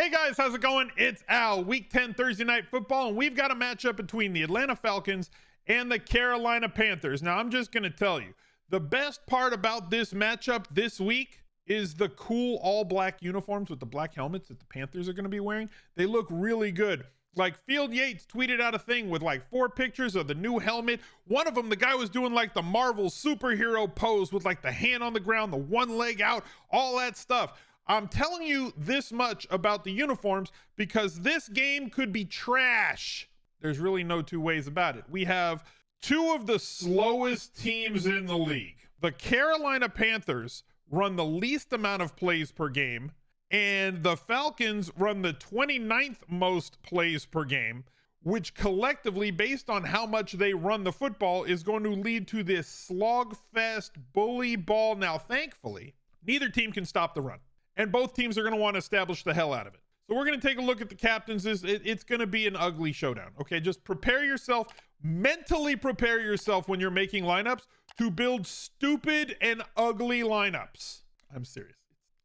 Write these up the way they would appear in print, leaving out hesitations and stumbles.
Hey guys, how's it going? It's Al. Week 10 Thursday Night Football, and we've got a matchup between the Atlanta Falcons and the Carolina Panthers. Now, I'm just going to tell you, the best part about this matchup this week is the cool all-black uniforms with the black helmets that the Panthers are going to be wearing. They look really good. Like, Field Yates tweeted out a thing with like 4 pictures of the new helmet. One of them, the guy was doing like the Marvel superhero pose with like the hand on the ground, the one leg out, all that stuff. I'm telling you this much about the uniforms because this game could be trash. There's really no two ways about it. We have two of the slowest teams in the league. The Carolina Panthers run the least amount of plays per game, and the Falcons run the 29th most plays per game, which collectively, based on how much they run the football, is going to lead to this slogfest bully ball. Now, thankfully, neither team can stop the run, and both teams are going to want to establish the hell out of it. So we're going to take a look at the captains. It's going to be an ugly showdown. Okay, just prepare yourself, mentally prepare yourself when you're making lineups to build stupid and ugly lineups. I'm serious.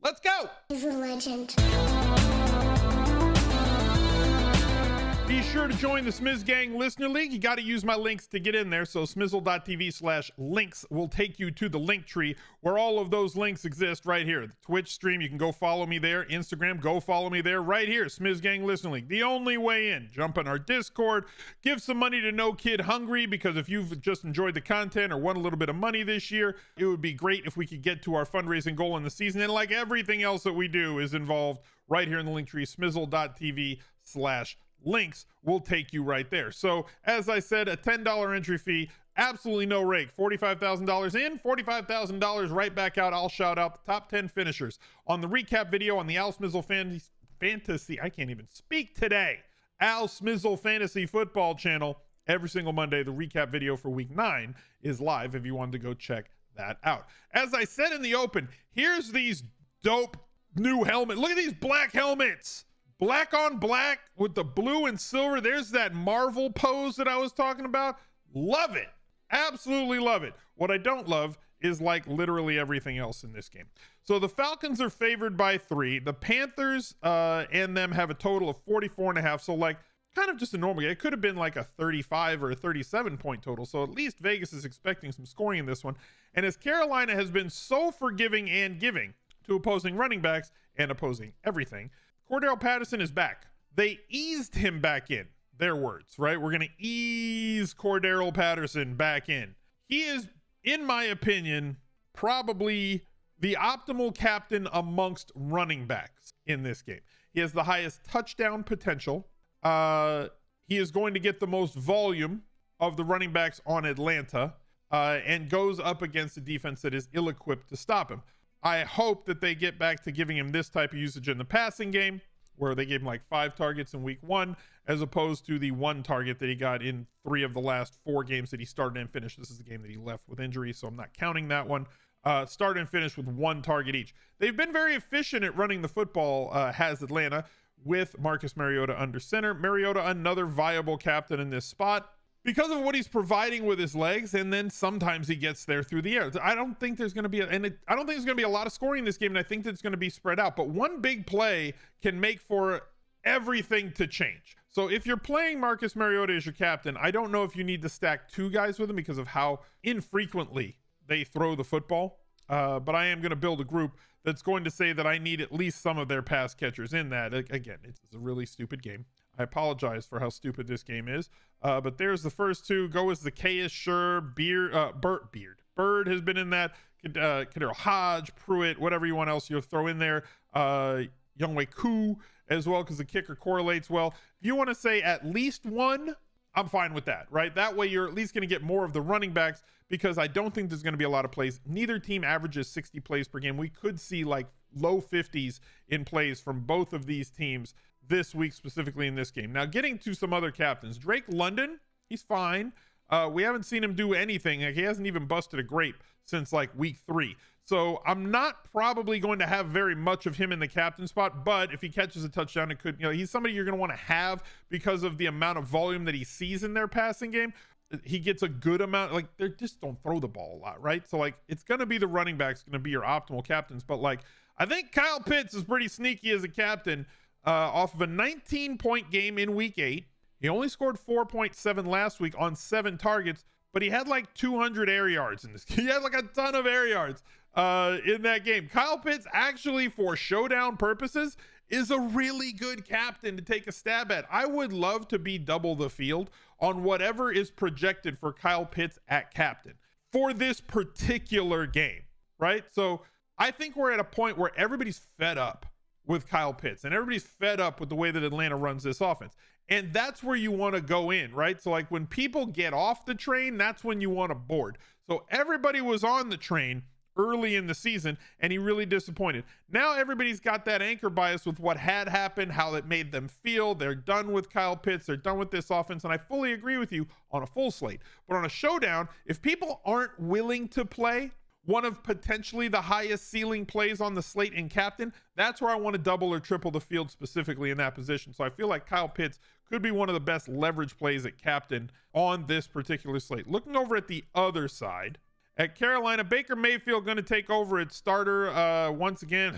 Let's go. He's a legend. Be sure to join the Smiz Gang Listener League. You got to use my links to get in there. So smizzle.tv/links will take you to the link tree where all of those links exist right here. The Twitch stream, you can go follow me there. Instagram, go follow me there. Right here, Smiz Gang Listener League. The only way in. Jump on our Discord. Give some money to No Kid Hungry, because if you've just enjoyed the content or won a little bit of money this year, it would be great if we could get to our fundraising goal in the season. And like everything else that we do is involved right here in the link tree, smizzle.tv/links will take you right there. So as I said, a $10 entry fee, absolutely no rake. $45,000 in, $45,000 right back out. I'll shout out the top 10 finishers on the recap video on the Al Smizzle Fantasy. I can't even speak today. Al Smizzle Fantasy Football channel. Every single Monday, the recap video for week 9 is live if you wanted to go check that out. As I said in the open, here's these dope new helmets. Look at these black helmets. Black on black with the blue and silver. There's that Marvel pose that I was talking about. Love it. Absolutely love it. What I don't love is like literally everything else in this game. So the Falcons are favored by 3. The Panthers and them have a total of 44.5. So like kind of just a normal game. It could have been like a 35 or a 37 point total. So at least Vegas is expecting some scoring in this one. And as Carolina has been so forgiving and giving to opposing running backs and opposing everything, Cordell Patterson is back. They eased him back in. Their words, right? We're going to ease Cordell Patterson back in. He is, in my opinion, probably the optimal captain amongst running backs in this game. He has the highest touchdown potential. He is going to get the most volume of the running backs on Atlanta and goes up against a defense that is ill-equipped to stop him. I hope that they get back to giving him this type of usage in the passing game, where they gave him like 5 targets in week 1, as opposed to the 1 target that he got in 3 of the last 4 games that he started and finished. This is the game that he left with injury, so I'm not counting that one. Started and finished with 1 target each. They've been very efficient at running the football, has Atlanta, with Marcus Mariota under center. Mariota, another viable captain in this spot, because of what he's providing with his legs, and then sometimes he gets there through the air. I don't think there's going to be a lot of scoring in this game, and I think that it's going to be spread out. But one big play can make for everything to change. So if you're playing Marcus Mariota as your captain, I don't know if you need to stack 2 guys with him because of how infrequently they throw the football. But I am going to build a group that's going to say that I need at least some of their pass catchers in that. Again, it's a really stupid game. I apologize for how stupid this game is. But there's the first 2. Go as the K-ish, sure. Bird has been in that. Kadero Hodge, Pruitt, whatever you want else you'll throw in there. Younghoe Koo as well, because the kicker correlates well. If you want to say at least 1, I'm fine with that, right? That way you're at least going to get more of the running backs, because I don't think there's going to be a lot of plays. Neither team averages 60 plays per game. We could see like low 50s in plays from both of these teams this week, specifically in this game. Now, getting to some other captains. Drake London, he's fine. We haven't seen him do anything. Like, he hasn't even busted a grape since like week 3. So I'm not probably going to have very much of him in the captain spot, but if he catches a touchdown, it could, he's somebody you're going to want to have because of the amount of volume that he sees in their passing game. He gets a good amount, like, they just don't throw the ball a lot, right? So like, it's going to be the running backs going to be your optimal captains, but like, I think Kyle Pitts is pretty sneaky as a captain. off of a 19-point game in week 8. He only scored 4.7 last week on 7 targets, but he had like 200 air yards in this. He had like a ton of air yards in that game. Kyle Pitts actually, for showdown purposes, is a really good captain to take a stab at. I would love to be double the field on whatever is projected for Kyle Pitts at captain for this particular game, right? So I think we're at a point where everybody's fed up with Kyle Pitts and everybody's fed up with the way that Atlanta runs this offense. And that's where you want to go in, right? So like when people get off the train, that's when you want to board. So everybody was on the train early in the season and he really disappointed. Now everybody's got that anchor bias with what had happened, how it made them feel. They're done with Kyle Pitts. They're done with this offense. And I fully agree with you on a full slate. But on a showdown, if people aren't willing to play one of potentially the highest ceiling plays on the slate in captain, that's where I want to double or triple the field specifically in that position. So I feel like Kyle Pitts could be one of the best leverage plays at captain on this particular slate. Looking over at the other side, at Carolina, Baker Mayfield going to take over at starter once again.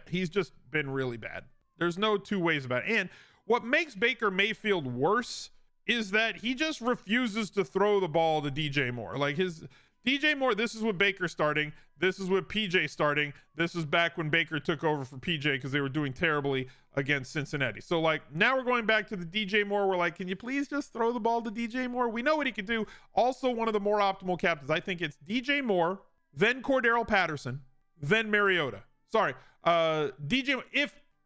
He's just been really bad. There's no two ways about it. And what makes Baker Mayfield worse is that he just refuses to throw the ball to DJ Moore. Like his DJ Moore, this is with Baker starting. This is with PJ starting. This is back when Baker took over for PJ because they were doing terribly against Cincinnati. So like now we're going back to the DJ Moore. We're like, can you please just throw the ball to DJ Moore? We know what he can do. Also, one of the more optimal captains. I think it's DJ Moore, then Cordero Patterson, then Mariota. Sorry. DJ,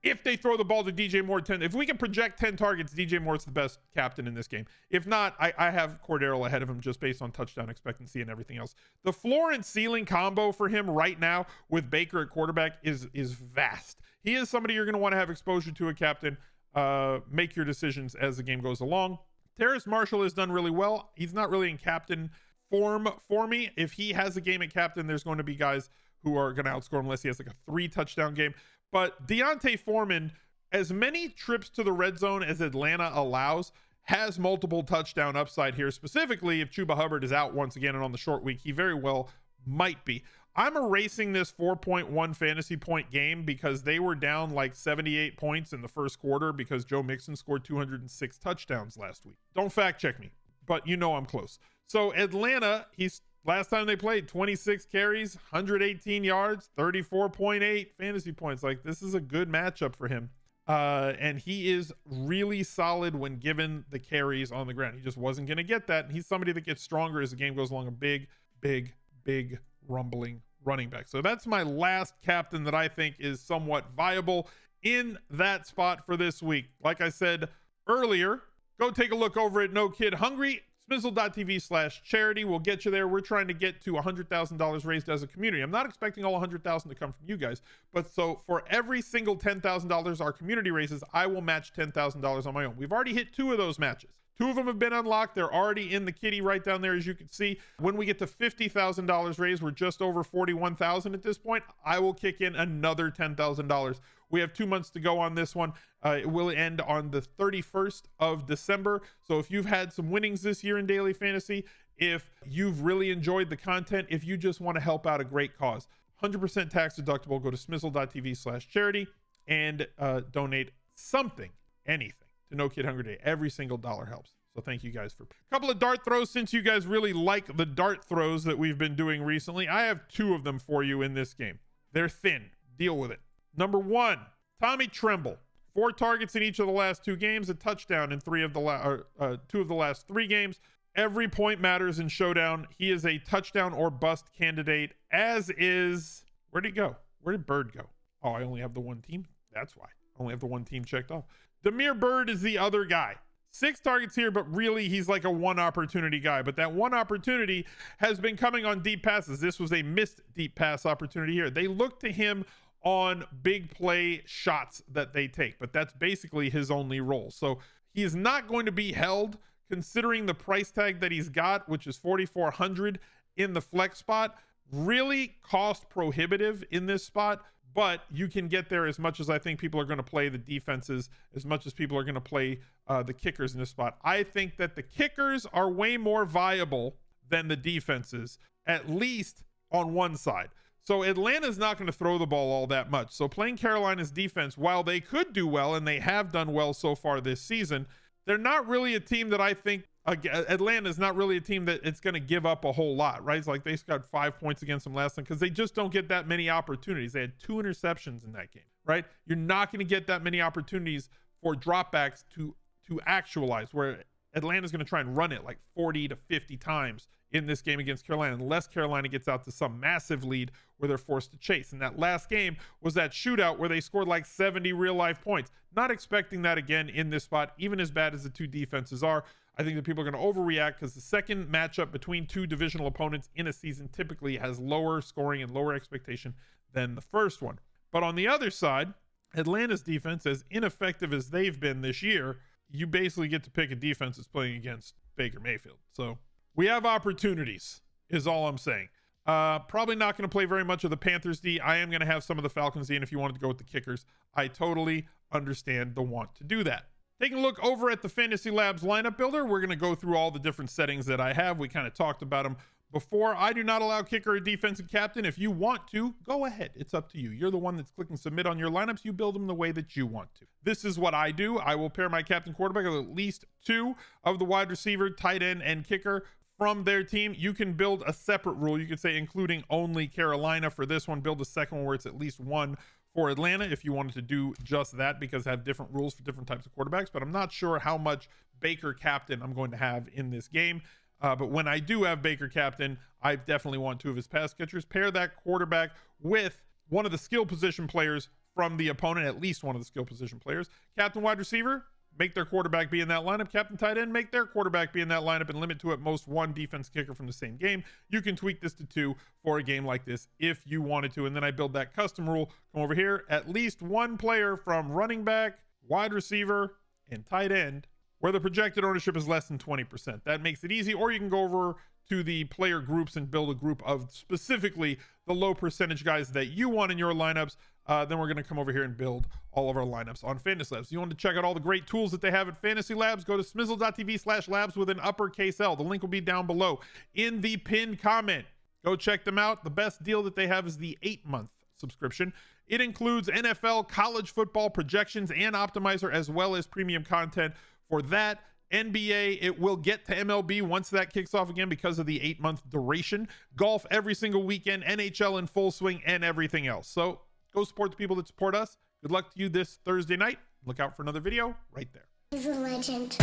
if they throw the ball to DJ Moore 10, if we can project 10 targets, DJ Moore's the best captain in this game. If not, I have Cordero ahead of him just based on touchdown expectancy and everything else. The floor and ceiling combo for him right now with Baker at quarterback is vast. He is somebody you're going to want to have exposure to a captain. Make your decisions as the game goes along. Terrace Marshall has done really well. He's not really in captain form for me. If he has a game at captain, there's going to be guys who are going to outscore him unless he has like a 3-touchdown game. But Deontay Foreman, as many trips to the red zone as Atlanta allows, has multiple touchdown upside here. Specifically, if Chuba Hubbard is out once again and on the short week, he very well might be. I'm erasing this 4.1 fantasy point game because they were down like 78 points in the first quarter because Joe Mixon scored 206 touchdowns last week. Don't fact check me, but you know I'm close. So Atlanta, last time they played, 26 carries, 118 yards, 34.8 fantasy points. Like this is a good matchup for him. And he is really solid when given the carries on the ground. He just wasn't going to get that. And he's somebody that gets stronger as the game goes along. A big rumbling running back. So that's my last captain that I think is somewhat viable in that spot for this week. Like I said earlier, go take a look over at No Kid Hungry. Smizzle.tv/charity will get you there. We're trying to get to $100,000 raised as a community. I'm not expecting all 100,000 to come from you guys, but so for every single $10,000 our community raises, I will match $10,000 on my own. We've already hit 2 of those matches. 2 of them have been unlocked. They're already in the kitty right down there, as you can see. When we get to $50,000 raised, we're just over 41,000 at this point. I will kick in another $10,000. We have 2 months to go on this one. It will end on the 31st of December. So if you've had some winnings this year in daily fantasy, if you've really enjoyed the content, if you just want to help out a great cause, 100% tax deductible, go to smizzle.tv/charity and donate something, anything, to No Kid Hungry Day. Every single dollar helps. So thank you guys for a couple of dart throws. Since you guys really like the dart throws that we've been doing recently, I have 2 of them for you in this game. They're thin. Deal with it. Number 1, Tommy Tremble. 4 targets in each of the last 2 games, a touchdown in 2 of the last 3 games. Every point matters in Showdown. He is a touchdown or bust candidate, as is, where'd he go? Where did Bird go? Oh, I only have the one team. That's why. I only have the one team checked off. Demir Bird is the other guy. 6 targets here, but really he's like a 1 opportunity guy. But that 1 opportunity has been coming on deep passes. This was a missed deep pass opportunity here. They look to him on big play shots that they take, but that's basically his only role. So he is not going to be held, considering the price tag that he's got, which is $4,400 in the flex spot. Really cost prohibitive in this spot, but you can get there as much as I think people are going to play the defenses, as much as people are going to play the kickers in this spot. I think that the kickers are way more viable than the defenses, at least on one side. So Atlanta's not going to throw the ball all that much. So playing Carolina's defense, while they could do well, and they have done well so far this season, they're not really a team that I think Atlanta's not really a team that it's going to give up a whole lot, right? It's like they got 5 points against them last time because they just don't get that many opportunities. They had 2 interceptions in that game, right? You're not going to get that many opportunities for dropbacks to actualize, where Atlanta's going to try and run it like 40 to 50 times in this game against Carolina, unless Carolina gets out to some massive lead where they're forced to chase. And that last game was that shootout where they scored like 70 real life points. Not expecting that again in this spot, even as bad as the two defenses are. I think that people are going to overreact because the second matchup between two divisional opponents in a season typically has lower scoring and lower expectation than the first one. But on the other side, Atlanta's defense, as ineffective as they've been this year, you basically get to pick a defense that's playing against Baker Mayfield. So we have opportunities, is all I'm saying. Probably not going to play very much of the Panthers D. I am going to have some of the Falcons D, and if you wanted to go with the kickers, I totally understand the want to do that. Taking a look over at the Fantasy Labs lineup builder, we're going to go through all the different settings that I have. We kind of talked about them before. I do not allow kicker or defensive captain. If you want to, go ahead. It's up to you. You're the one that's clicking submit on your lineups. You build them the way that you want to. This is what I do. I will pair my captain quarterback with at least 2 of the wide receiver, tight end, and kicker from their team. You can build a separate rule. You could say including only Carolina for this one. Build a second one where it's at least 1 for Atlanta if you wanted to do just that, because I have different rules for different types of quarterbacks. But I'm not sure how much Baker captain I'm going to have in this game. But when I do have Baker captain, I definitely want 2 of his pass catchers. Pair that quarterback with one of the skill position players from the opponent, at least one of the skill position players. Captain wide receiver, make their quarterback be in that lineup. Captain tight end, make their quarterback be in that lineup, and limit to at most 1 defense kicker from the same game. You can tweak this to 2 for a game like this if you wanted to. And then I build that custom rule. Come over here, at least 1 player from running back, wide receiver, and tight end where the projected ownership is less than 20%. That makes it easy. Or you can go over to the player groups and build a group of specifically the low percentage guys that you want in your lineups. Then we're going to come over here and build all of our lineups on Fantasy Labs. You want to check out all the great tools that they have at Fantasy Labs, go to smizzle.tv/labs with an uppercase L. The link will be down below in the pinned comment. Go check them out. The best deal that they have is the 8-month subscription. It includes NFL, college football projections, and optimizer, as well as premium content for that. NBA, it will get to MLB once that kicks off again because of the 8-month duration. Golf every single weekend, NHL in full swing, and everything else. So go support the people that support us. Good luck to you this Thursday night. Look out for another video right there. He's a legend.